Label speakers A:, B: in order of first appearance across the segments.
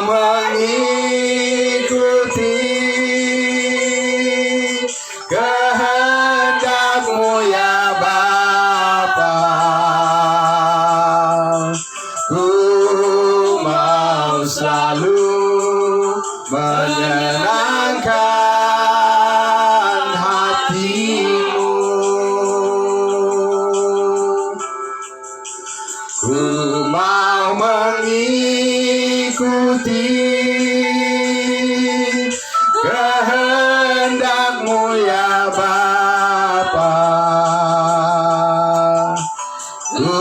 A: mengikuti kehendak-Mu ya Bapa. Ku mau selalu menyenangkan hati-Mu. Ku mau mengikuti kehendak-Mu ya Bapa. Ku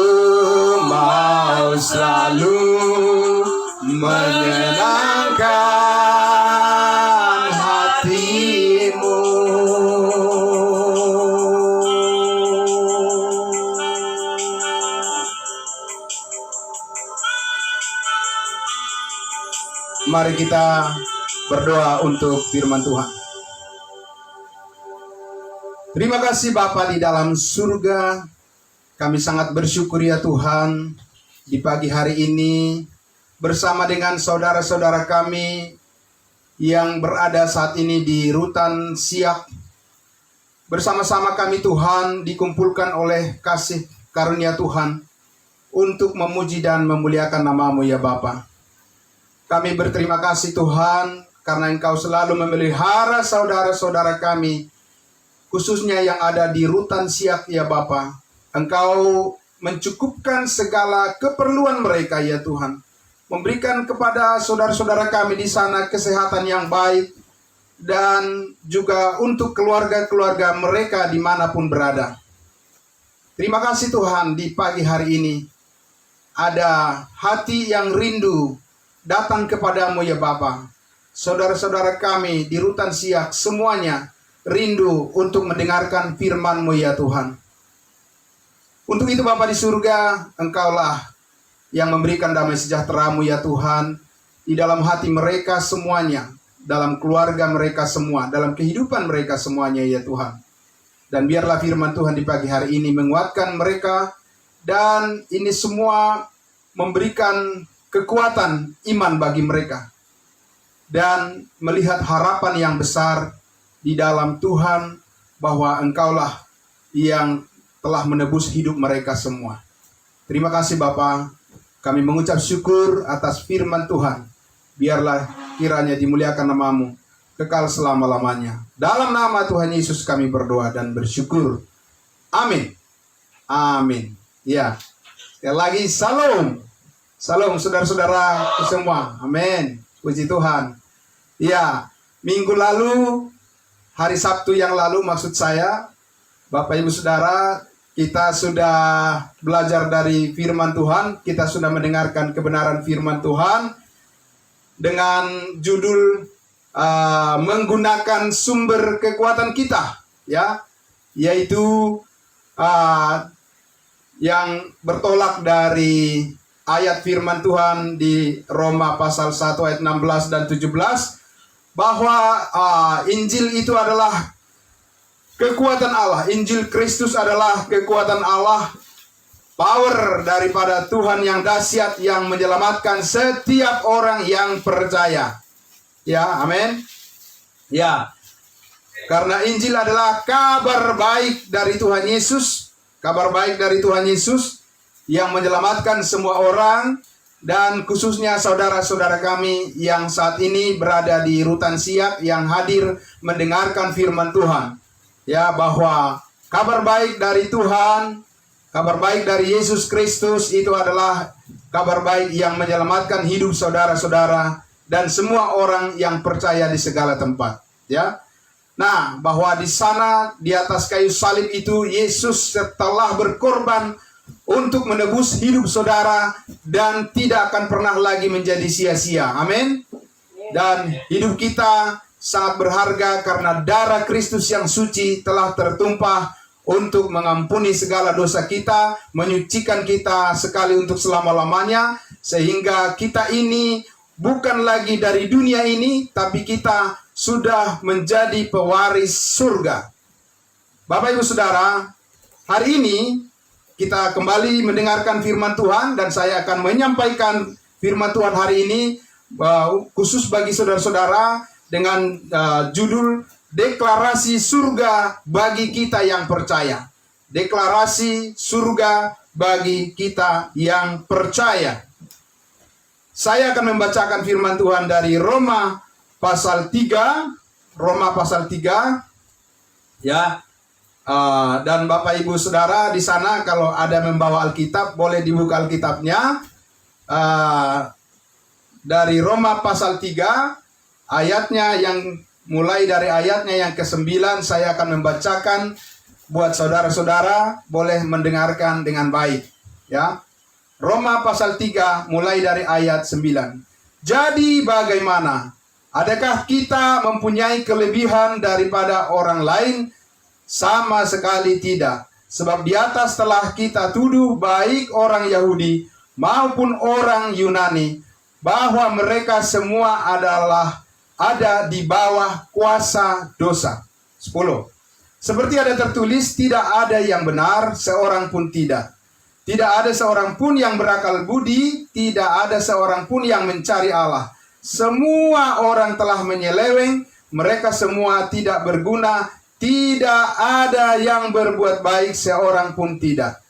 A: mau selalu menyenangkan hati-Mu. Mari kita berdoa untuk firman Tuhan. Terima kasih Bapa di dalam surga. Kami sangat bersyukur ya Tuhan, di pagi hari ini bersama dengan saudara-saudara kami yang berada saat ini di Rutan Siak. Bersama-sama kami Tuhan dikumpulkan oleh kasih karunia Tuhan untuk memuji dan memuliakan nama-Mu ya Bapa. Kami berterima kasih Tuhan karena Engkau selalu memelihara saudara-saudara kami, khususnya yang ada di Rutan Siak ya Bapa. Engkau mencukupkan segala keperluan mereka ya Tuhan. Memberikan kepada saudara-saudara kami di sana kesehatan yang baik. Dan juga untuk keluarga-keluarga mereka dimanapun berada. Terima kasih Tuhan di pagi hari ini. Ada hati yang rindu datang kepada-Mu ya Bapa. Saudara-saudara kami di Rutan Siak semuanya rindu untuk mendengarkan firman-Mu ya Tuhan. Untuk itu Bapa di surga, Engkaulah yang memberikan damai sejahtera-Mu ya Tuhan di dalam hati mereka semuanya, dalam keluarga mereka semua, dalam kehidupan mereka semuanya ya Tuhan. Dan biarlah firman Tuhan di pagi hari ini menguatkan mereka, dan ini semua memberikan kekuatan iman bagi mereka, dan melihat harapan yang besar di dalam Tuhan, bahwa Engkaulah yang telah menebus hidup mereka semua. Terima kasih Bapa, kami mengucap syukur atas firman Tuhan. Biarlah kiranya dimuliakan nama-Mu kekal selama-lamanya. Dalam nama Tuhan Yesus kami berdoa dan bersyukur. Amin. Amin. Ya. Sekali lagi salam. Salam saudara-saudara semua. Amin. Puji Tuhan. Ya, minggu lalu, hari Sabtu yang lalu maksud saya, Bapak Ibu Saudara, kita sudah belajar dari firman Tuhan. Kita sudah mendengarkan kebenaran firman Tuhan dengan judul menggunakan sumber kekuatan kita, ya, yaitu yang bertolak dari ayat firman Tuhan di Roma pasal 1 ayat 16 dan 17, bahwa Injil itu adalah kekuatan Allah. Injil Kristus adalah kekuatan Allah, power daripada Tuhan yang dahsyat yang menyelamatkan setiap orang yang percaya. Ya, amin. Ya, karena Injil adalah kabar baik dari Tuhan Yesus, kabar baik dari Tuhan Yesus yang menyelamatkan semua orang, dan khususnya saudara-saudara kami yang saat ini berada di Rutan Siak yang hadir mendengarkan firman Tuhan. Ya, bahwa kabar baik dari Tuhan, kabar baik dari Yesus Kristus itu adalah kabar baik yang menyelamatkan hidup saudara-saudara dan semua orang yang percaya di segala tempat. Ya, nah, bahwa di sana di atas kayu salib itu Yesus setelah berkorban untuk menebus hidup saudara dan tidak akan pernah lagi menjadi sia-sia. Amin. Dan hidup kita sangat berharga karena darah Kristus yang suci telah tertumpah untuk mengampuni segala dosa kita, menyucikan kita sekali untuk selama-lamanya, sehingga kita ini bukan lagi dari dunia ini, tapi kita sudah menjadi pewaris surga. Bapak Ibu Saudara, hari ini kita kembali mendengarkan firman Tuhan, dan saya akan menyampaikan firman Tuhan hari ini khusus bagi saudara-saudara dengan judul Deklarasi Surga bagi kita yang percaya. Deklarasi surga bagi kita yang percaya. Saya akan membacakan firman Tuhan dari Roma pasal 3. Roma pasal 3. Ya. Dan Bapak Ibu Saudara di sana kalau ada membawa Alkitab boleh dibuka Alkitabnya. Dari Roma pasal 3 ayatnya yang mulai dari ayatnya yang ke-9 saya akan membacakan buat saudara-saudara boleh mendengarkan dengan baik, ya. Roma pasal 3 mulai dari ayat 9. Jadi bagaimana? Adakah kita mempunyai kelebihan daripada orang lain? Sama sekali tidak. Sebab di atas telah kita tuduh baik orang Yahudi maupun orang Yunani bahwa mereka semua ada di bawah kuasa dosa. 10. Seperti ada tertulis, tidak ada yang benar, seorang pun tidak. Tidak ada seorang pun yang berakal budi, tidak ada seorang pun yang mencari Allah. Semua orang telah menyeleweng, mereka semua tidak berguna, tidak ada yang berbuat baik, seorang pun tidak.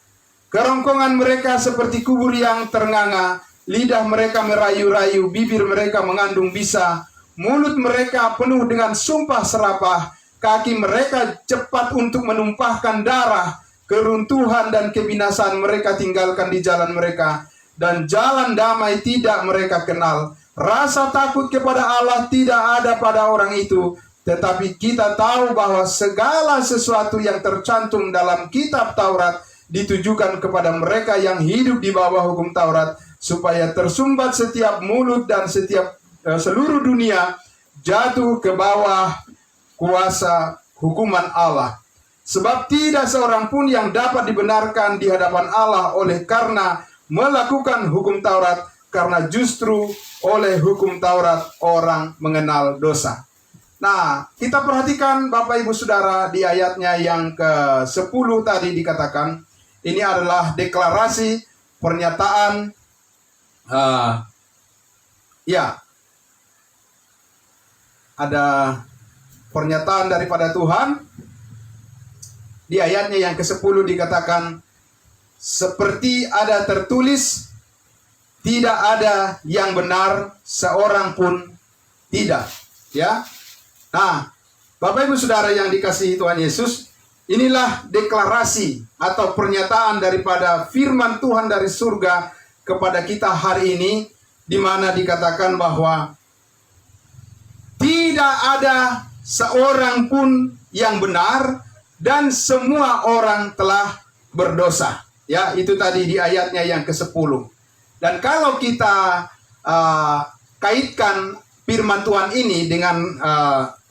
A: Kerongkongan mereka seperti kubur yang ternganga, lidah mereka merayu-rayu, bibir mereka mengandung bisa, mulut mereka penuh dengan sumpah serapah, kaki mereka cepat untuk menumpahkan darah, keruntuhan dan kebinasaan mereka tinggalkan di jalan mereka, dan jalan damai tidak mereka kenal. Rasa takut kepada Allah tidak ada pada orang itu, tetapi kita tahu bahwa segala sesuatu yang tercantum dalam kitab Taurat ditujukan kepada mereka yang hidup di bawah hukum Taurat, supaya tersumbat setiap mulut dan seluruh dunia jatuh ke bawah kuasa hukuman Allah. Sebab tidak seorang pun yang dapat dibenarkan di hadapan Allah oleh karena melakukan hukum Taurat, karena justru oleh hukum Taurat orang mengenal dosa. Nah, kita perhatikan Bapak Ibu Saudara di ayatnya yang ke-10 tadi dikatakan, ini adalah deklarasi pernyataan ada pernyataan daripada Tuhan. Di ayatnya yang ke-10 dikatakan, seperti ada tertulis, tidak ada yang benar, seorang pun tidak. Ya. Nah, Bapak Ibu Saudara yang dikasihi Tuhan Yesus, inilah deklarasi atau pernyataan daripada firman Tuhan dari surga kepada kita hari ini, di mana dikatakan bahwa tidak ada seorang pun yang benar dan semua orang telah berdosa. Ya, itu tadi di ayatnya yang ke-10. Dan kalau kita kaitkan firman Tuhan ini dengan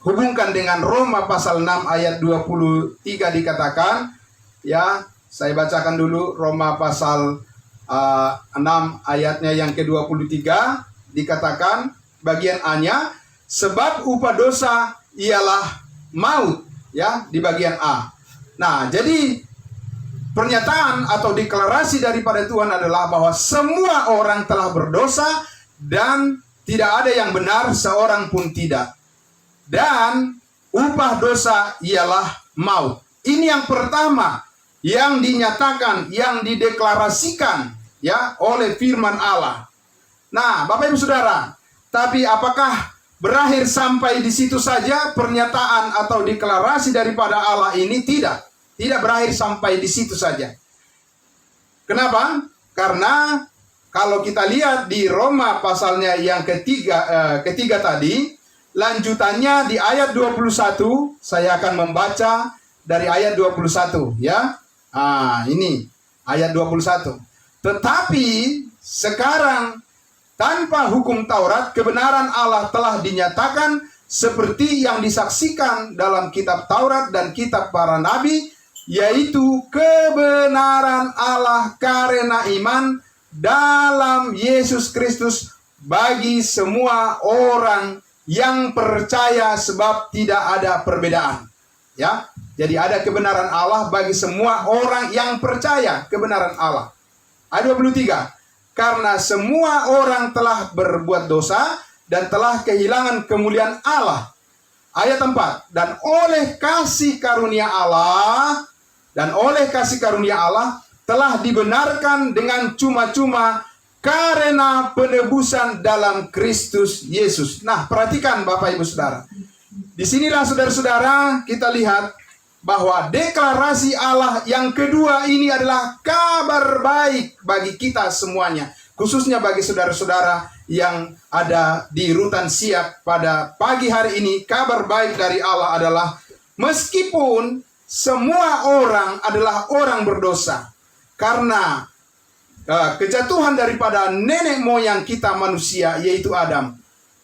A: hubungkan dengan Roma pasal 6 ayat 23 dikatakan, ya, saya bacakan dulu Roma pasal 6 ayatnya yang ke-23 dikatakan bagian A-nya, sebab upah dosa ialah maut, ya, di bagian A. Nah, jadi pernyataan atau deklarasi daripada Tuhan adalah bahwa semua orang telah berdosa dan tidak ada yang benar, seorang pun tidak. Dan upah dosa ialah maut. Ini yang pertama yang dinyatakan, yang dideklarasikan, ya, oleh firman Allah. Nah, Bapak Ibu Saudara, tapi apakah berakhir sampai di situ saja pernyataan atau deklarasi daripada Allah ini? Tidak berakhir sampai di situ saja. Kenapa? Karena kalau kita lihat di Roma pasalnya yang ketiga tadi, lanjutannya di ayat 21, saya akan membaca dari ayat 21, ya. Ini ayat 21. Tetapi sekarang tanpa hukum Taurat, kebenaran Allah telah dinyatakan seperti yang disaksikan dalam kitab Taurat dan kitab para nabi, yaitu kebenaran Allah karena iman dalam Yesus Kristus bagi semua orang yang percaya, sebab tidak ada perbedaan. Ya, jadi ada kebenaran Allah bagi semua orang yang percaya kebenaran Allah. Ayat 23. karena semua orang telah berbuat dosa dan telah kehilangan kemuliaan Allah. Ayat 4, dan oleh kasih karunia Allah telah dibenarkan dengan cuma-cuma karena penebusan dalam Kristus Yesus. Nah, perhatikan Bapak Ibu Saudara. Disinilah saudara-saudara kita lihat bahwa deklarasi Allah yang kedua ini adalah kabar baik bagi kita semuanya. Khususnya bagi saudara-saudara yang ada di Rutan Siak pada pagi hari ini, kabar baik dari Allah adalah meskipun semua orang adalah orang berdosa karena kejatuhan daripada nenek moyang kita manusia yaitu Adam,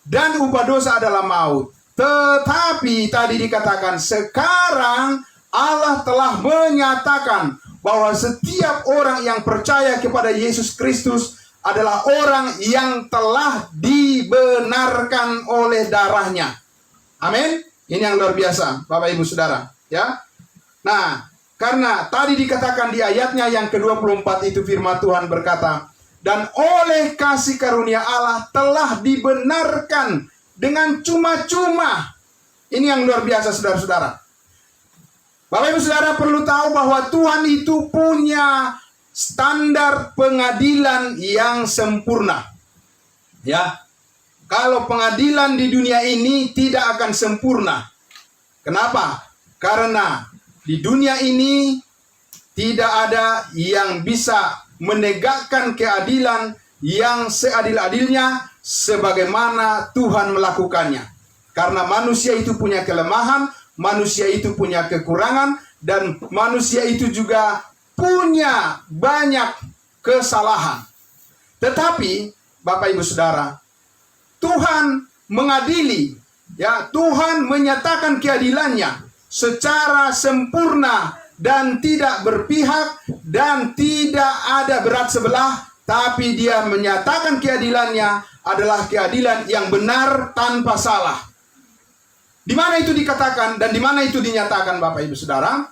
A: dan upah dosa adalah maut. Tetapi tadi dikatakan sekarang Allah telah menyatakan bahwa setiap orang yang percaya kepada Yesus Kristus adalah orang yang telah dibenarkan oleh darahnya. Amin. Ini yang luar biasa, Bapak Ibu Saudara, ya. Nah, karena tadi dikatakan di ayatnya yang ke-24 itu firman Tuhan berkata, dan oleh kasih karunia Allah telah dibenarkan dengan cuma-cuma. Ini yang luar biasa, saudara-saudara. Bapak Ibu Saudara perlu tahu bahwa Tuhan itu punya standar pengadilan yang sempurna. Ya. Kalau pengadilan di dunia ini tidak akan sempurna. Kenapa? Karena di dunia ini tidak ada yang bisa menegakkan keadilan yang seadil-adilnya sebagaimana Tuhan melakukannya. Karena manusia itu punya kelemahan, manusia itu punya kekurangan, dan manusia itu juga punya banyak kesalahan. Tetapi Bapak Ibu Saudara, Tuhan mengadili, ya, Tuhan menyatakan keadilannya secara sempurna dan tidak berpihak dan tidak ada berat sebelah, tapi Dia menyatakan keadilannya adalah keadilan yang benar tanpa salah. Di mana itu dikatakan dan di mana itu dinyatakan, Bapak Ibu Saudara?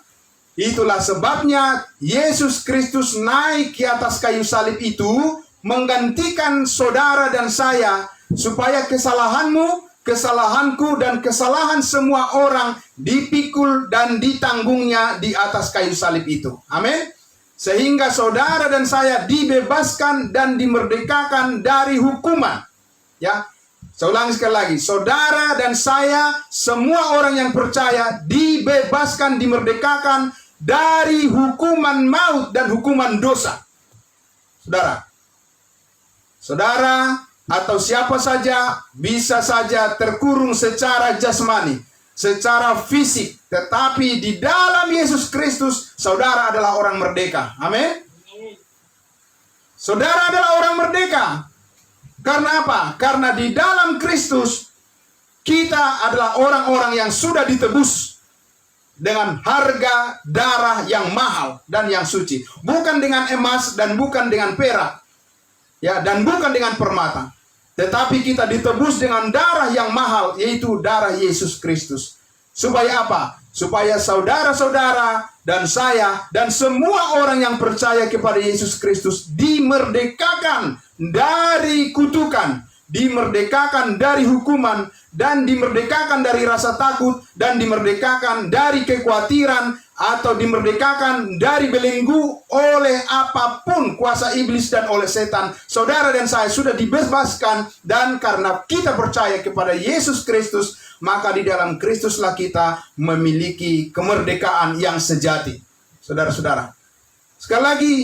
A: Itulah sebabnya Yesus Kristus naik ke atas kayu salib itu menggantikan saudara dan saya, supaya kesalahanmu, kesalahanku, dan kesalahan semua orang dipikul dan ditanggungnya di atas kayu salib itu. Amin. Sehingga saudara dan saya dibebaskan dan dimerdekakan dari hukuman. Ya, saya ulangi sekali lagi. Saudara dan saya, semua orang yang percaya, dibebaskan, dimerdekakan dari hukuman maut dan hukuman dosa. Saudara atau siapa saja bisa saja terkurung secara jasmani, secara fisik, tetapi di dalam Yesus Kristus saudara adalah orang merdeka. Amin. Saudara adalah orang merdeka. Karena apa? Karena di dalam Kristus kita adalah orang-orang yang sudah ditebus dengan harga darah yang mahal dan yang suci, bukan dengan emas dan bukan dengan perak, ya, dan bukan dengan permata. Tetapi kita ditebus dengan darah yang mahal, yaitu darah Yesus Kristus. Supaya apa? Supaya saudara-saudara dan saya dan semua orang yang percaya kepada Yesus Kristus dimerdekakan dari kutukan, dimerdekakan dari hukuman, dan dimerdekakan dari rasa takut, dan dimerdekakan dari kekhawatiran, atau dimerdekakan dari belenggu oleh apapun kuasa iblis dan oleh setan. Saudara dan saya sudah dibebaskan, dan karena kita percaya kepada Yesus Kristus, maka di dalam Kristuslah kita memiliki kemerdekaan yang sejati. Saudara-saudara, sekali lagi,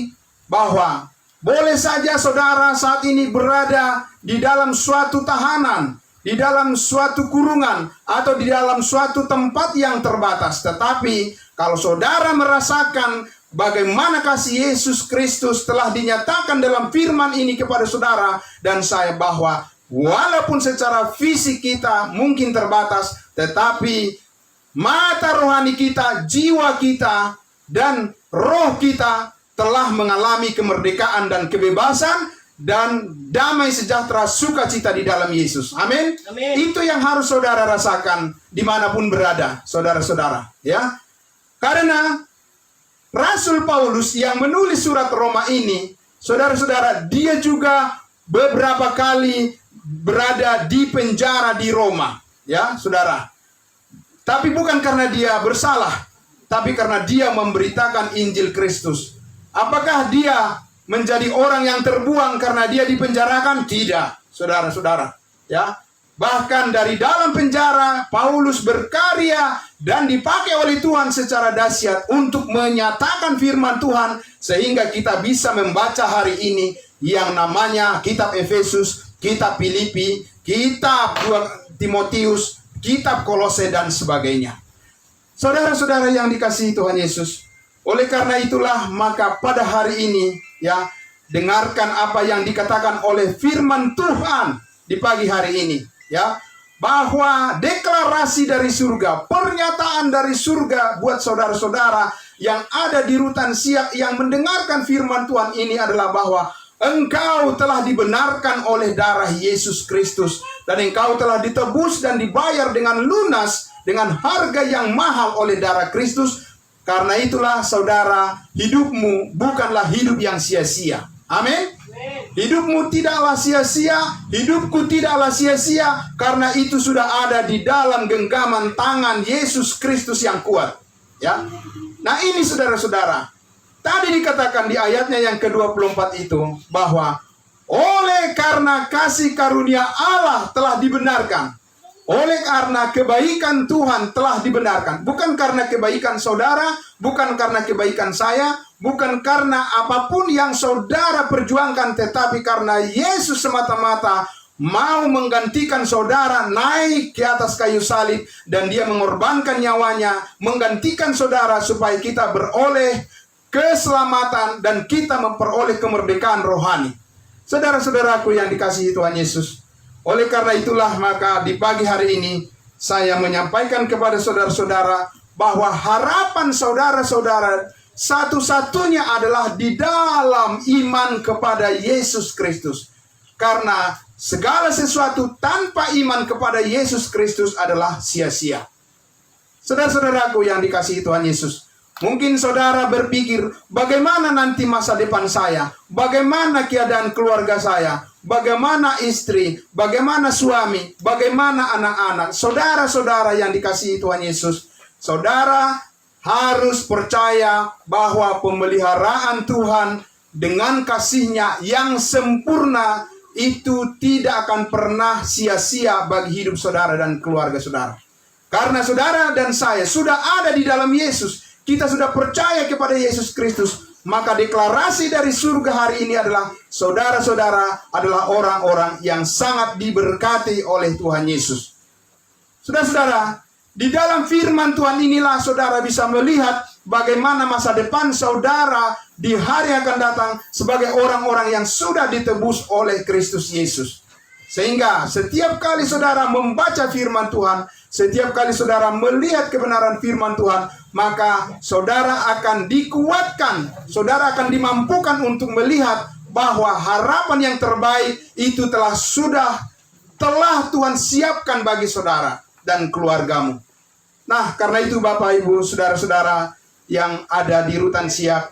A: bahwa boleh saja saudara saat ini berada di dalam suatu tahanan, di dalam suatu kurungan, atau di dalam suatu tempat yang terbatas. Tetapi kalau saudara merasakan bagaimana kasih Yesus Kristus telah dinyatakan dalam firman ini kepada saudara dan saya, bahwa walaupun secara fisik kita mungkin terbatas, tetapi mata rohani kita, jiwa kita, dan roh kita telah mengalami kemerdekaan dan kebebasan dan damai sejahtera sukacita di dalam Yesus. Amin. Amin. Itu yang harus saudara rasakan dimanapun berada, saudara-saudara. Ya, karena Rasul Paulus yang menulis surat Roma ini Saudara-saudara, dia juga beberapa kali berada di penjara di Roma, ya, saudara. Tapi bukan karena dia bersalah, tapi karena dia memberitakan Injil Kristus. Apakah dia menjadi orang yang terbuang karena dia dipenjarakan? Tidak, saudara-saudara, ya. Bahkan dari dalam penjara, Paulus berkarya dan dipakai oleh Tuhan secara dahsyat untuk menyatakan firman Tuhan, sehingga kita bisa membaca hari ini yang namanya kitab Efesus, kitab Filipi, kitab Timotius, kitab Kolose, dan sebagainya. Saudara-saudara yang dikasihi Tuhan Yesus, oleh karena itulah maka pada hari ini, ya, dengarkan apa yang dikatakan oleh firman Tuhan di pagi hari ini, ya, bahwa deklarasi dari surga, pernyataan dari surga buat saudara-saudara yang ada di Rutan Siak yang mendengarkan firman Tuhan ini adalah bahwa engkau telah dibenarkan oleh darah Yesus Kristus, dan engkau telah ditebus dan dibayar dengan lunas dengan harga yang mahal oleh darah Kristus. Karena itulah saudara, hidupmu bukanlah hidup yang sia-sia. Amin. Hidupmu tidaklah sia-sia, hidupku tidaklah sia-sia, karena itu sudah ada di dalam genggaman tangan Yesus Kristus yang kuat, ya. Nah, ini saudara-saudara, tadi dikatakan di ayatnya yang ke-24 itu bahwa oleh karena kasih karunia Allah telah dibenarkan, oleh karena kebaikan Tuhan telah dibenarkan, bukan karena kebaikan saudara, bukan karena kebaikan saya, bukan karena apapun yang saudara perjuangkan, tetapi karena Yesus semata-mata mau menggantikan saudara naik ke atas kayu salib, dan dia mengorbankan nyawanya, menggantikan saudara supaya kita beroleh keselamatan dan kita memperoleh kemerdekaan rohani. Saudara-saudaraku yang dikasihi Tuhan Yesus, oleh karena itulah maka di pagi hari ini saya menyampaikan kepada saudara-saudara bahwa harapan saudara-saudara satu-satunya adalah di dalam iman kepada Yesus Kristus. Karena segala sesuatu tanpa iman kepada Yesus Kristus adalah sia-sia. Saudara-saudaraku yang dikasihi Tuhan Yesus, mungkin saudara berpikir, bagaimana nanti masa depan saya? Bagaimana keadaan keluarga saya? Bagaimana istri? Bagaimana suami? Bagaimana anak-anak? Saudara-saudara yang dikasihi Tuhan Yesus, saudara harus percaya bahwa pemeliharaan Tuhan dengan kasih-Nya yang sempurna itu tidak akan pernah sia-sia bagi hidup saudara dan keluarga saudara. Karena saudara dan saya sudah ada di dalam Yesus, kita sudah percaya kepada Yesus Kristus, maka deklarasi dari surga hari ini adalah saudara-saudara adalah orang-orang yang sangat diberkati oleh Tuhan Yesus. Saudara-saudara, di dalam firman Tuhan inilah saudara bisa melihat bagaimana masa depan saudara di hari yang akan datang sebagai orang-orang yang sudah ditebus oleh Kristus Yesus. Sehingga setiap kali saudara membaca firman Tuhan, setiap kali saudara melihat kebenaran firman Tuhan, maka saudara akan dikuatkan, saudara akan dimampukan untuk melihat bahwa harapan yang terbaik itu telah Tuhan siapkan bagi saudara dan keluargamu. Nah, karena itu Bapak Ibu, saudara-saudara yang ada di Rutan Siak,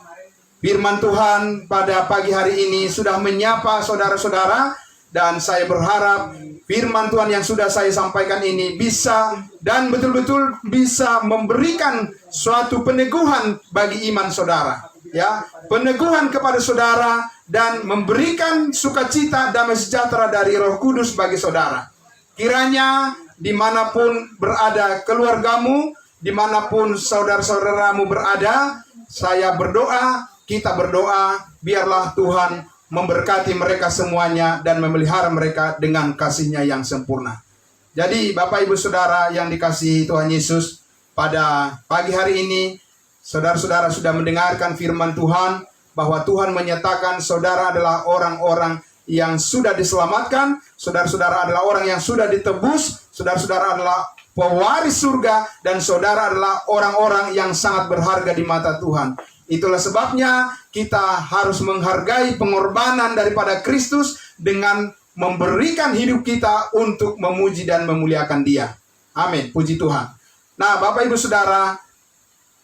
A: firman Tuhan pada pagi hari ini sudah menyapa saudara-saudara, dan saya berharap firman Tuhan yang sudah saya sampaikan ini bisa dan betul-betul bisa memberikan suatu peneguhan bagi iman saudara, ya, peneguhan kepada saudara dan memberikan sukacita damai sejahtera dari Roh Kudus bagi saudara. Kiranya dimanapun berada keluargamu, dimanapun saudara-saudaramu berada, saya berdoa, kita berdoa, biarlah Tuhan memberkati mereka semuanya dan memelihara mereka dengan kasih-Nya yang sempurna. Jadi Bapak Ibu Saudara yang dikasihi Tuhan Yesus, pada pagi hari ini saudara-saudara sudah mendengarkan firman Tuhan bahwa Tuhan menyatakan saudara adalah orang-orang yang sudah diselamatkan, saudara-saudara adalah orang yang sudah ditebus, saudara-saudara adalah pewaris surga, dan saudara adalah orang-orang yang sangat berharga di mata Tuhan. Itulah sebabnya kita harus menghargai pengorbanan daripada Kristus dengan memberikan hidup kita untuk memuji dan memuliakan Dia. Amin, puji Tuhan. Nah, Bapak Ibu Saudara,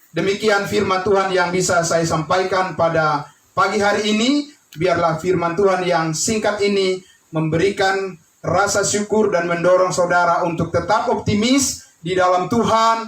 A: demikian firman Tuhan yang bisa saya sampaikan pada pagi hari ini. biarlah firman Tuhan yang singkat ini memberikan rasa syukur dan mendorong saudara untuk tetap optimis di dalam Tuhan.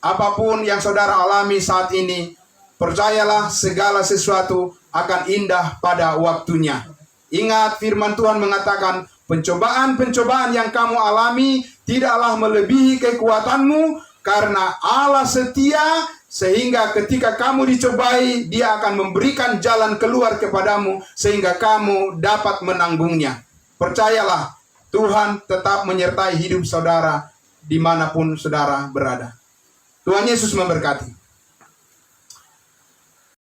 A: Apapun yang saudara alami saat ini, percayalah segala sesuatu akan indah pada waktunya. Ingat firman Tuhan mengatakan, pencobaan-pencobaan yang kamu alami tidaklah melebihi kekuatanmu, karena Allah setia sehingga ketika kamu dicobai, Dia akan memberikan jalan keluar kepadamu sehingga kamu dapat menanggungnya. Percayalah, Tuhan tetap menyertai hidup saudara dimanapun saudara berada. Tuhan Yesus memberkati.